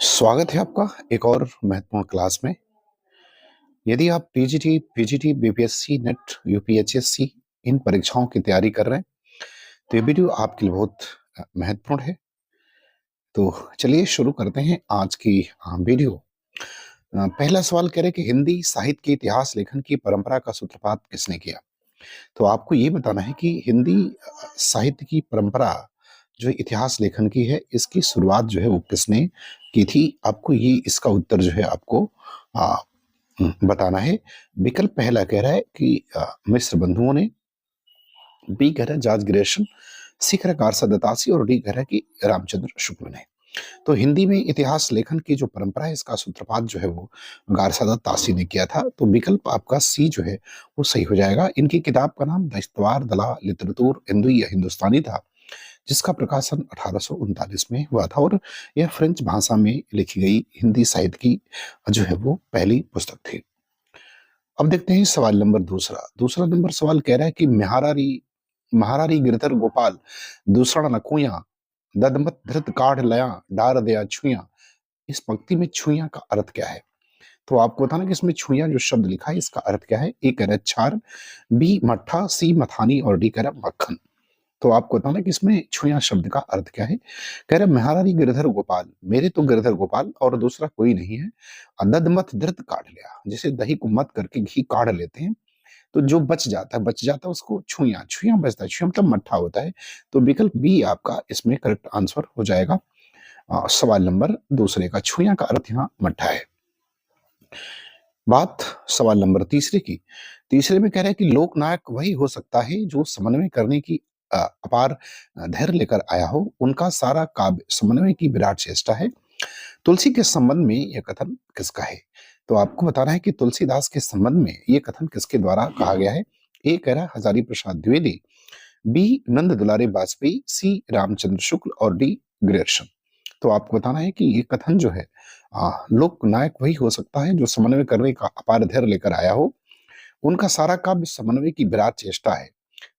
स्वागत है आपका एक और महत्वपूर्ण क्लास में। यदि आप पीजीटी, बीपीएससी, नेट, यूपीएचएससी इन परीक्षाओं की तैयारी कर रहे हैं तो ये वीडियो आपके लिए बहुत महत्वपूर्ण है। तो चलिए शुरू करते हैं आज की वीडियो। पहला सवाल कह रहे हैं कि हिंदी साहित्य के इतिहास लेखन की परंपरा का सूत्रपात किसने किया। तो आपको ये बताना है कि हिंदी साहित्य की परंपरा जो इतिहास लेखन की है, इसकी शुरुआत जो है वो किसने की थी। आपको ये इसका उत्तर जो है आपको आ, बताना है। विकल्प पहला कह रहा है कि मिस्र बंधुओं ने, बी कह रहा है जॉर्ज ग्रेशन, सी कह रहा है गारसा दत्तासी और डी कह रहा है कि रामचंद्र शुक्ल ने। तो हिंदी में इतिहास लेखन की जो परंपरा है, इसका सूत्रपात जो है वो गारसा दत्तासी ने किया था। तो विकल्प आपका सी जो है वो सही हो जाएगा। इनकी किताब का नाम दस्तवार दला लिटरेतुर हिंदुई या हिंदुस्तानी था, जिसका प्रकाशन 1839 में हुआ था और यह फ्रेंच भाषा में लिखी गई हिंदी साहित्य की जो है वो पहली पुस्तक थी। अब देखते हैं सवाल नंबर दूसरा। दूसरा नंबर सवाल कह रहा है कि महारारी गिरधर गोपाल दूसरा नकुया ददमत धृत काढ़ लया डार दया छुया। इस पंक्ति में छुया का अर्थ क्या है। तो आपको बताना कि इसमें छुया जो शब्द लिखा है इसका अर्थ क्या है। ए कह रहा है छार, बी मट्ठा, सी मथानी और डी कह रहा है मक्खन। तो आपको बताना कि इसमें छुया शब्द का अर्थ क्या है। कह रहे महारानी गिरधर गोपाल, मेरे तो गिरधर गोपाल और दूसरा कोई नहीं है। दद मत धृत काढ़ लिया, जैसे दही को मत करके घी काढ़ लेते हैं तो जो बच जाता है उसको छुया छुया बचता है। छुया मतलब मट्ठा होता है। तो विकल्प बी आपका इसमें करेक्ट आंसर हो जाएगा। सवाल नंबर दूसरे का छुया का अर्थ यहाँ मट्ठा है। बात सवाल नंबर तीसरे की। तीसरे में कह रहा है कि लोकनायक वही हो सकता है जो समन्वय करने की अपार धैर्य लेकर आया हो। उनका सारा काव्य समन्वय की विराट चेष्टा है। तुलसी के संबंध में यह कथन किसका है। तो आपको बताना है कि तुलसीदास के संबंध में यह कथन किसके द्वारा कहा गया है। ए कह रहा है हजारी प्रसाद द्विवेदी, बी नंद दुलारे वाजपेयी, सी रामचंद्र शुक्ल और डी ग्रेरसन। तो आपको बताना है कि ये कथन जो है लोक नायक वही हो सकता है जो समन्वय करने का अपार धैर्य लेकर आया हो। उनका सारा काव्य समन्वय की विराट चेष्टा है।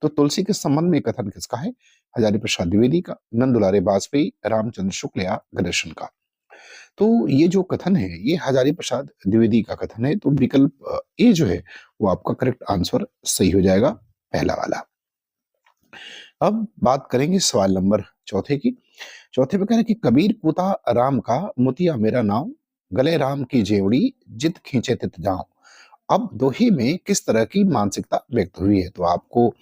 तो तुलसी के संबंध में कथन किसका है। हजारी प्रसाद द्विवेदी का, नंद दुलारे वाजपेयी, रामचंद्र शुक्ल या ग्रेरसन का। तो ये जो कथन है ये हजारी प्रसाद द्विवेदी का कथन है। तो विकल्प ए जो है वो आपका करेक्ट आंसर सही हो जाएगा, पहला वाला। अब बात करेंगे सवाल नंबर चौथे की। चौथे में कह रहे कि कबीर कुता राम का मुतिया मेरा नाम, गले राम की जेवड़ी जित खींचे तित जाऊं। अब दोहे में किस तरह की मानसिकता व्यक्त हुई है। तो आपको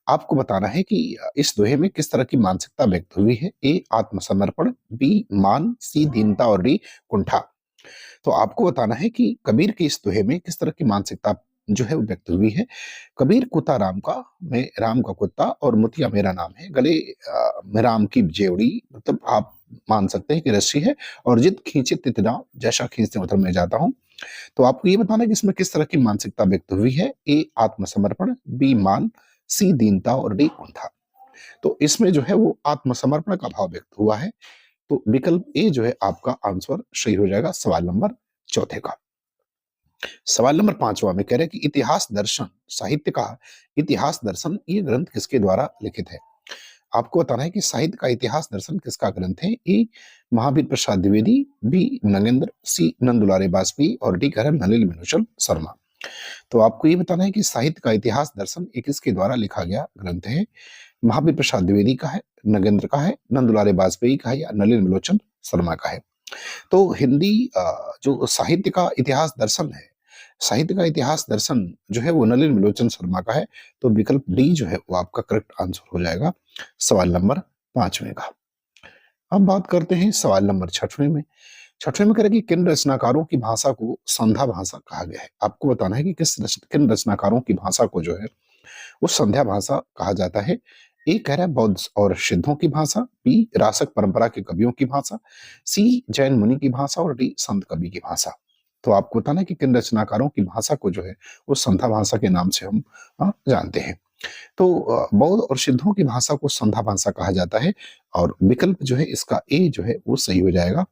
आपको बताना है कि इस दोहे में किस तरह की मानसिकता व्यक्त हुई है। ए आत्मसमर्पण, बी मान, सी दीनता और डी कुंठा। तो आपको बताना है कि कबीर के इस दोहे में किस तरह की मानसिकता जो है वो व्यक्त हुई है। कबीर कुत्ता राम का, मैं राम का कुत्ता और मुतिया मेरा नाम है, गले में राम की जेवड़ी मतलब आप मान सकते हैं कि रस्सी है, और जित खींचे तित जाऊं, जैसा खींचते उधर मैं जाता हूँ। तो आपको ये बताना है कि इसमें किस तरह की मानसिकता व्यक्त हुई है। ए आत्मसमर्पण, बी मान, सी दीनता और डी कुंठा। तो इसमें जो है वो आत्मसमर्पण का भाव व्यक्त हुआ है। तो विकल्प ए जो है आपका आंसर सही हो जाएगा सवाल नंबर चौथे का। सवाल नंबर पांचवा में कह रहे हैं कि इतिहास दर्शन साहित्य का इतिहास दर्शन ये ग्रंथ किसके द्वारा लिखित है। आपको बताना है कि साहित्य का इतिहास दर्शन किसका ग्रंथ है। ए महावीर प्रसाद द्विवेदी, बी नगेंद्र, सी नंदुलारे वाजपेयी और डी कह रहे हैं नलिनी मिलोचन शर्मा। तो आपको ये बताना है कि साहित्य का इतिहास दर्शन ये किसके द्वारा लिखा गया ग्रंथ है। महावीर प्रसाद द्विवेदी का है, नगेंद्र का है, नंदुलारे वाजपेयी का है या नलिनी मिलोचन शर्मा का है। तो हिंदी जो साहित्य का इतिहास दर्शन है, साहित्य का इतिहास दर्शन जो है वो नलिन विलोचन शर्मा का है। तो विकल्प डी जो है वो आपका करेक्ट आंसर हो जाएगा सवाल नंबर पांचवें का। अब बात करते हैं सवाल नंबर छठवें में। छठवें में कह रहे कि किन रचनाकारों की भाषा को संध्या भाषा कहा गया है। आपको बताना है कि किन रचनाकारों की भाषा को जो है वो संध्या भाषा कहा जाता है। ए कह रहा है बौद्ध और सिद्धों की भाषा, बी रासक परंपरा के कवियों की भाषा, सी जैन मुनि की भाषा और डी संत कवि की भाषा। तो आपको बताना है कि किन रचनाकारों की भाषा को जो है वो संध्या भाषा के नाम से हम जानते हैं। तो बौद्ध और सिद्धों की भाषा को संध्या भाषा कहा जाता है और विकल्प जो है इसका ए जो है वो सही हो जाएगा।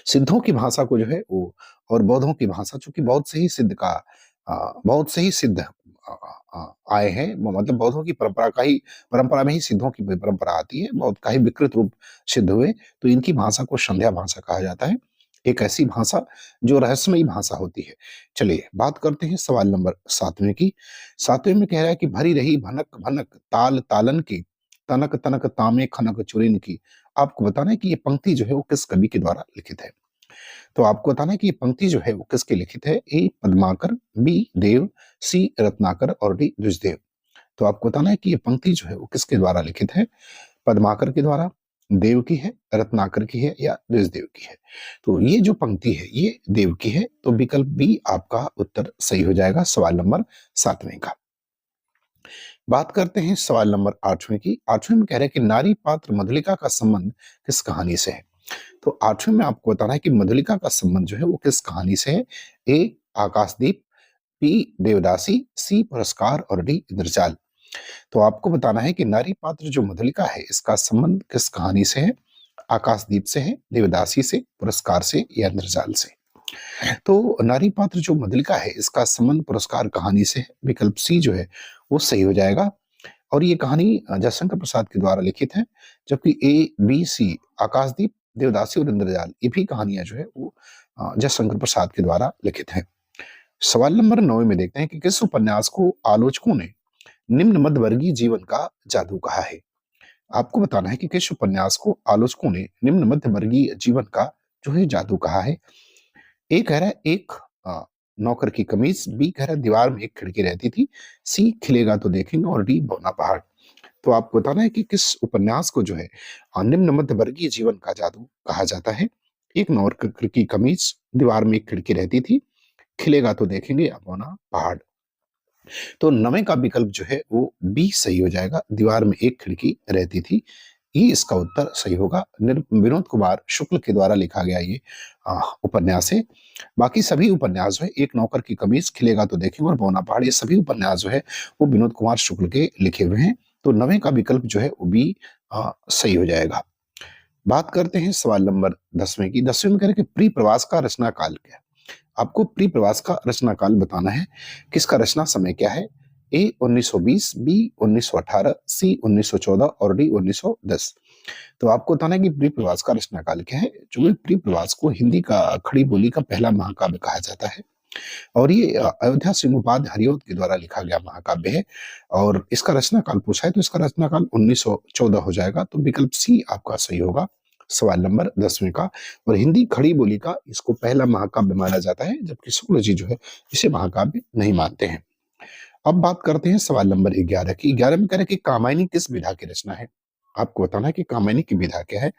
सिद्धों की भाषा को जो है वो और बौद्धों की भाषा, चूंकि बौद्ध से ही सिद्ध आए हैं, मतलब बौद्धों की परंपरा में ही सिद्धों की परंपरा आती है, बौद्ध का ही विकृत रूप सिद्ध हुए, तो इनकी भाषा को संध्या भाषा कहा जाता है। एक ऐसी भाषा जो रहस्यमयी भाषा होती है। चलिए बात करते हैं सवाल नंबर 7वें की। 7वें में कह रहा है कि भरी रही भनक भनक ताल तालन की, तनक तनक तामे खनक चुरिन की। आपको बताना है कि ये पंक्ति जो है वो किस कवि के द्वारा लिखित है। तो आपको बताना है कि ये पंक्ति जो है वो किसके लिखित है। ए पद्माकर, बी देव, सी रत्नाकर और डी द्विजदेव। तो आपको बताना है कि ये पंक्ति जो है वो किसके द्वारा लिखित है। पद्माकर के द्वारा, देव की है, रत्नाकर की है या द्विजदेव की है। तो ये जो पंक्ति है ये देव की है, तो विकल्प बी आपका उत्तर सही हो जाएगा सवाल नंबर 7वें का। बात करते हैं सवाल नंबर 8वें की। 8वें में कह रहे हैं कि नारी पात्र मधुलिका का संबंध किस कहानी से है। तो 8वें में आपको बताना है कि मधुलिका का संबंध जो है वो किस कहानी से है। ए आकाशदीप, बी देवदासी, सी पुरस्कार और डी इंद्रजाल। तो आपको बताना है कि नारी पात्र जो मधुलिका है इसका संबंध किस कहानी से है। आकाशदीप से है, देवदासी से, पुरस्कार से या इंद्रजाल से। तो नारी पात्र जो मधुलिका है इसका संबंध पुरस्कार कहानी से है। विकल्प सी जो है वो सही हो जाएगा। और ये कहानी जयशंकर प्रसाद के द्वारा लिखित है, जबकि ए बी सी आकाशदीप, देवदासी और इंद्रजाल ये भी कहानियां जो है वो जयशंकर प्रसाद के द्वारा लिखित है। सवाल नंबर 9 में देखते हैं कि किस उपन्यास को आलोचकों ने निम्न मध्यवर्गीय जीवन का जादू कहा है। आपको बताना है कि किस उपन्यास को आलोचकों ने निम्न मध्यवर्गीय जीवन का जो है जादू कहा है। ए कह रहा है एक नौकर की कमीज, बी कह रहा है दीवार में एक खिड़की रहती थी, सी खिलेगा तो देखेंगे और डी बौना पहाड़। तो आपको बताना है कि किस उपन्यास को जो है निम्न मध्यवर्गीय जीवन का जादू कहा जाता है। एक नौकर की कमीज, दीवार में एक खिड़की रहती थी, खिलेगा तो देखेंगे या बौना पहाड़। तो 9वें का विकल्प जो है वो बी सही हो जाएगा, दीवार में एक खिड़की रहती थी। ये इसका उत्तर सही होगा। विनोद कुमार शुक्ल के द्वारा लिखा गया ये उपन्यास है। बाकी सभी उपन्यास जो है एक नौकर की कमीज, खिलेगा तो देखेंगे और बौना पहाड़, ये सभी उपन्यास जो है वो विनोद कुमार शुक्ल के लिखे हुए हैं। तो 9वें का विकल्प जो है वो बी सही हो जाएगा। बात करते हैं सवाल नंबर 10वें की। 10वें में कह रहे हैं कि प्री प्रवास का रचना काल क्या है। आपको प्री प्रवास का रचना काल बताना है। किसका रचना समय क्या है। ए 1920, बी 1918, सी 1914 और डी 1910। तो आपको बताना है कि प्री प्रवास का रचना काल क्या है। जो प्री प्रवास को हिंदी का खड़ी बोली का पहला महाकाव्य कहा जाता है और ये अयोध्या सिंहोपाध्याय हरिऔध के द्वारा लिखा गया महाकाव्य है। और इसका रचना काल पूछा है तो इसका रचना काल 1914 हो जाएगा। तो विकल्प सी आपका सही होगा सवाल नंबर 10वें का। और हिंदी खड़ी बोली का इसको पहला महाकाव्य माना जाता है, जबकि शुक्ल जी जो है इसे महाकाव्य नहीं मानते हैं। अब बात करते हैं सवाल नंबर 11 की। 11 में कह रहे हैं कि कामायनी किस विधा की रचना है। आपको बताना है कि कामायनी की विधा क्या है।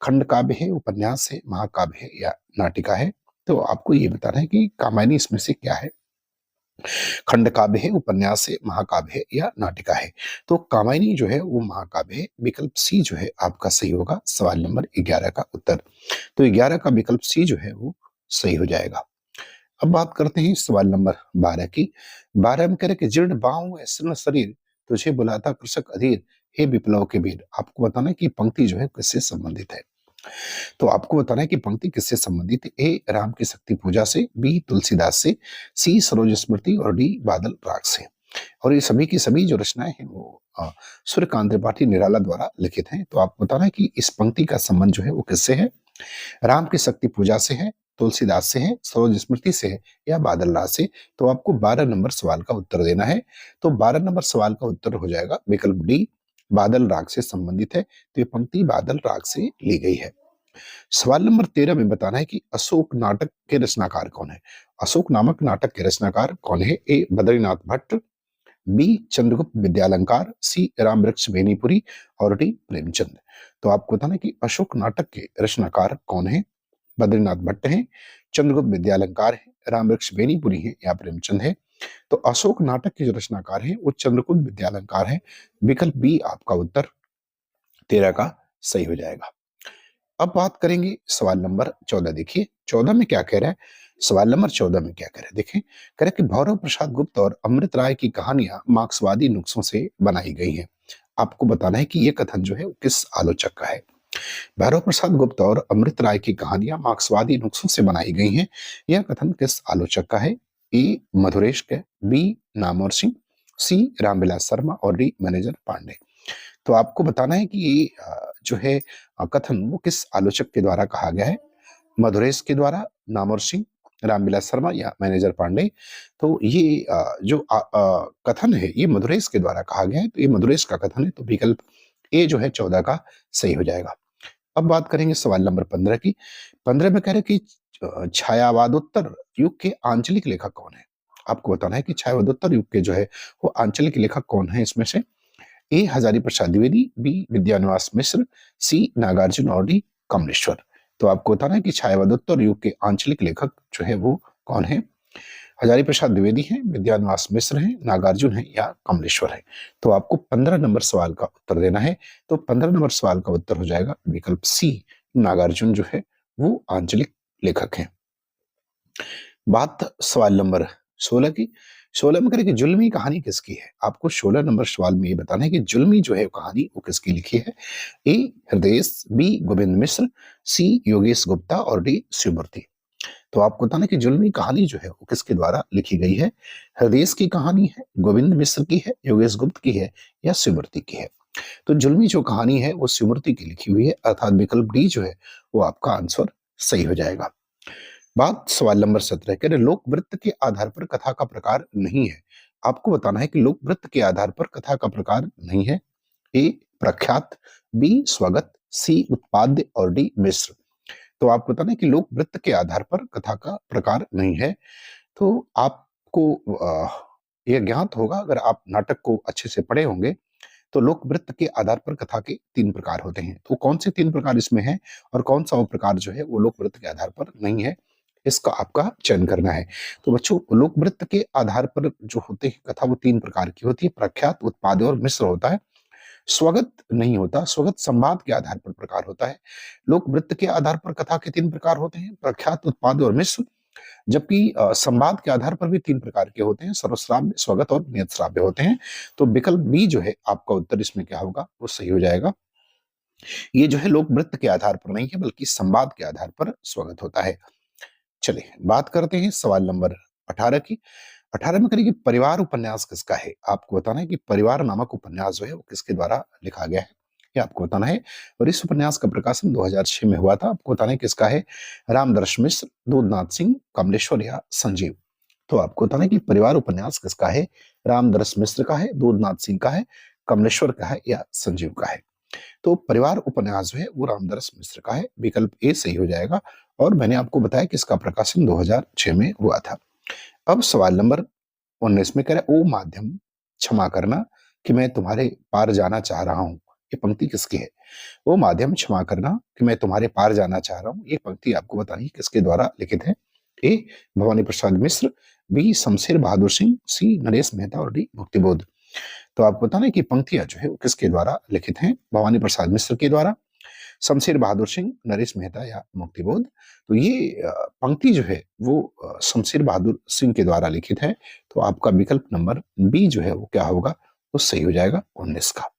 खंड काव्य है, उपन्यास है, महाकाव्य है या नाटिका है। तो आपको ये बताना है कि कामायनी इसमें से क्या है। खंड काव्य है, उपन्यास है, महाकाव्य है या नाटिका है। तो कामायनी जो है वो महाकाव्य है। विकल्प सी जो है आपका सही होगा सवाल नंबर 11 का उत्तर। तो 11 का विकल्प सी जो है वो सही हो जाएगा। अब बात करते हैं सवाल नंबर 12 की। 12 में कह रहे कि जीर्ण बाहु शीर्ण शरीर, तुझे बुलाता कृषक अधीर, हे विप्लव के वीर। आपको बताना है कि पंक्ति जो है किससे संबंधित है। तो आपको बताना है कि पंक्ति किससे संबंधित है। ए राम की शक्ति पूजा से, बी तुलसीदास से, सी सरोज स्मृति और डी बादल राग से। और ये सभी की सभी जो रचनाएं हैं वो सूर्यकांत त्रिपाठी निराला द्वारा लिखित हैं। तो आपको बताना है कि इस पंक्ति का संबंध जो है वो किससे है। राम की शक्ति पूजा से है, तुलसीदास से है, सरोज स्मृति से है या बादल राग से। तो आपको 12 नंबर सवाल का उत्तर देना है। तो 12 नंबर सवाल का उत्तर हो जाएगा विकल्प डी, बादल राग से संबंधित है। तो ये पंक्ति बादल राग से ली गई है। सवाल नंबर 13 में बताना है कि अशोक नाटक के रचनाकार कौन है। अशोक नामक नाटक के रचनाकार कौन है। ए बद्रीनाथ भट्ट, बी चंद्रगुप्त विद्यालंकार, सी राम वृक्ष बेनीपुरी और डी प्रेमचंद। तो आपको बताना है कि अशोक नाटक के रचनाकार कौन है। बद्रीनाथ भट्ट है, चंद्रगुप्त विद्यालंकार है, राम वृक्ष बेनीपुरी है या प्रेमचंद है। तो अशोक नाटक के जो रचनाकार हैं वो चंद्रगुप्त विद्यालंकार है। विकल्प बी आपका उत्तर 13 का सही हो जाएगा। अब बात करेंगे सवाल नंबर 14। देखिए 14 में क्या कह रहा है। सवाल नंबर 14 में क्या कह रहा है देखें। कह रहा है कि भौरव प्रसाद गुप्त और अमृत राय की कहानियां मार्क्सवादी नुस्खों से बनाई गई हैं। आपको बताना है कि यह कथन जो है वो किस आलोचक का है। भैरव प्रसाद गुप्त और अमृत राय की कहानियां मार्क्सवादी नुस्खों से बनाई गई हैं। यह कथन किस आलोचक का है। ए मधुरेश का, बी नामवर सिंह, सी रामविलास शर्मा और डी मैनेजर पांडे। तो आपको बताना है कि ये जो है कथन वो किस आलोचक के द्वारा कहा गया है, मधुरेश के द्वारा, नामवर सिंह, रामविलास शर्मा या मैनेजर पांडे। तो ये जो कथन है ये मधुरेश के द्वारा कहा गया है, तो ये मधुरेश का कथन है, तो विकल्प ए जो है 14 का सही हो जाएगा। अब बात करेंगे सवाल नंबर 15 की। 15 में कह रहे कि छायावादोत्तर युग के आंचलिक लेखक कौन है? आपको बताना है कि छायावादोत्तर युग के जो है वो आंचलिक लेखक कौन है इसमें से। ए हजारी प्रसाद द्विवेदी, बी विद्यानिवास मिश्र, सी नागार्जुन और डी कमलेश्वर। तो आपको बताना है कि छायावादोत्तर युग के आंचलिक लेखक जो है वो कौन है। हजारी प्रसाद द्विवेदी हैं, विद्यानिवास मिश्र हैं, नागार्जुन हैं या कमलेश्वर है। तो आपको 15 नंबर सवाल का उत्तर देना है। तो 15 नंबर सवाल का उत्तर हो जाएगा विकल्प सी, नागार्जुन जो है वो आंचलिक लेखक हैं। बात सवाल नंबर 16 की। 16 में करें कि जुल्मी कहानी किसकी है? आपको 16 नंबर सवाल में ये बताना है कि जुल्मी जो है कहानी वो किसकी लिखी है। ए हृदय, बी गोविंद मिश्र, सी योगेश गुप्ता और डी शिवमूर्ति। तो आपको बताना है कि जुल्मी कहानी जो है वो किसके द्वारा लिखी गई है। हृदय की कहानी है, गोविंद मिश्र की है, योगेश गुप्त की है या शिवमूर्ति की है। तो जुल्मी जो कहानी है वो शिवमूर्ति की लिखी हुई है, अर्थात विकल्प डी जो है वो आपका आंसर सही हो जाएगा। बात सवाल नंबर 17 कह रहे लोक वृत्त के आधार पर कथा का प्रकार नहीं है। आपको बताना है कि लोक वृत्त के आधार पर कथा का प्रकार नहीं है। ए प्रख्यात, बी स्वगत, सी उत्पाद्य और डी मिश्र। तो आपको बताना है कि लोक वृत्त के आधार पर कथा का प्रकार नहीं है। तो आपको यह ज्ञात होगा, अगर आप नाटक को अच्छे से पढ़े होंगे, तो लोक वृत्त के आधार पर कथा के 3 प्रकार होते हैं। तो कौन से 3 प्रकार इसमें हैं और कौन सा वो प्रकार जो है वो लोक वृत्त के आधार पर नहीं है, इसका आपका चयन करना है। तो बच्चों, लोक वृत्त के आधार पर जो होते हैं कथा वो 3 प्रकार की होती है, प्रख्यात, उत्पाद्य और मिश्र होता है। स्वगत नहीं होता, स्वगत संवाद के आधार पर प्रकार होता है। लोक वृत्त के आधार पर कथा के 3 प्रकार होते हैं, प्रख्यात, उत्पाद्य और मिश्र। जबकि संवाद के आधार पर भी 3 प्रकार के होते हैं, सर्वश्राव्य, स्वगत और नियत श्राव्य होते हैं। तो विकल्प बी जो है आपका उत्तर इसमें क्या होगा, वो सही हो जाएगा। ये जो है लोक वृत्त के आधार पर नहीं है बल्कि संवाद के आधार पर स्वगत होता है। चलिए बात करते हैं सवाल नंबर 18 की। 18 में करिए कि परिवार उपन्यास किसका है? आपको बताना है कि परिवार नामक उपन्यास जो है वो किसके द्वारा लिखा गया है, ये आपको बताना है। और इस उपन्यास का प्रकाशन 2006 में हुआ था। आपको बताना है किसका है। रामदर्श मिश्र, दूधनाथ सिंह, कमलेश्वर या संजीव। तो आपको बताना है कि परिवार उपन्यास किसका है। रामदर्श मिश्र का है, दूधनाथ सिंह का है, कमलेश्वर का है या संजीव का है। तो परिवार उपन्यास जो है वो रामदरस मिश्र का है, विकल्प ए सही हो जाएगा। और मैंने आपको बताया कि इसका प्रकाशन 2006 में हुआ था। अब सवाल नंबर 19 में कह रहा है ओ माध्यम क्षमा करना कि मैं तुम्हारे पार जाना चाह रहा हूं। ये पंक्ति किसकी है? ओ माध्यम क्षमा करना कि मैं तुम्हारे पार जाना चाह रहा हूं, ये पंक्ति आपको बतानी है किसके द्वारा लिखित है। ए भवानी प्रसाद मिश्र, बी शमशेर बहादुर सिंह, सी नरेश मेहता और डी मुक्तिबोध। तो आपको बताना है कि पंक्तियां जो है वो किसके द्वारा लिखित हैं। भवानी प्रसाद मिश्र के द्वारा, शमशेर बहादुर सिंह, नरेश मेहता या मुक्तिबोध। तो ये पंक्ति जो है वो शमशेर बहादुर सिंह के द्वारा लिखित है। तो आपका विकल्प नंबर बी जो है वो क्या होगा, वो सही हो जाएगा 19 का।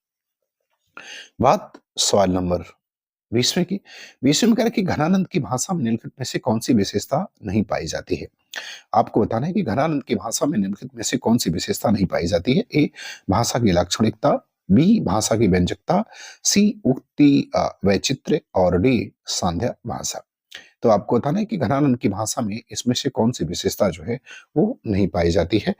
बात सवाल नंबर 20वें की। 20वें में कह रहा है कि घनानंद की भाषा में निम्नलिखित में से कौन सी विशेषता नहीं पाई जाती है। आपको बताना है कि घनानंद की भाषा में निम्नलिखित में से कौन सी विशेषता नहीं पाई जाती है। ए भाषा की लाक्षणिकता, बी भाषा की व्यंजकता, सी उक्ति वैचित्र्य और डी सांध्य भाषा। तो आपको बताना है कि घनानंद की भाषा में इसमें से कौन सी विशेषता जो है वो नहीं पाई जाती है।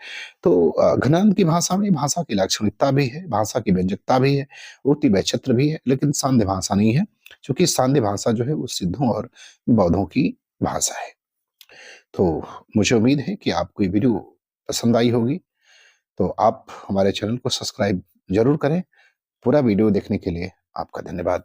तो घनानंद की भाषा में भाषा की लाक्षणिकता भी है, भाषा की व्यंजकता भी है, उक्ति वैचित्र्य भी है, लेकिन सांध्य भाषा नहीं है, क्योंकि सांध्य भाषा जो है वो सिद्धों और बौद्धों की भाषा है। तो मुझे उम्मीद है कि आपको ये वीडियो पसंद आई होगी। तो आप हमारे चैनल को सब्सक्राइब जरूर करें। पूरा वीडियो देखने के लिए आपका धन्यवाद।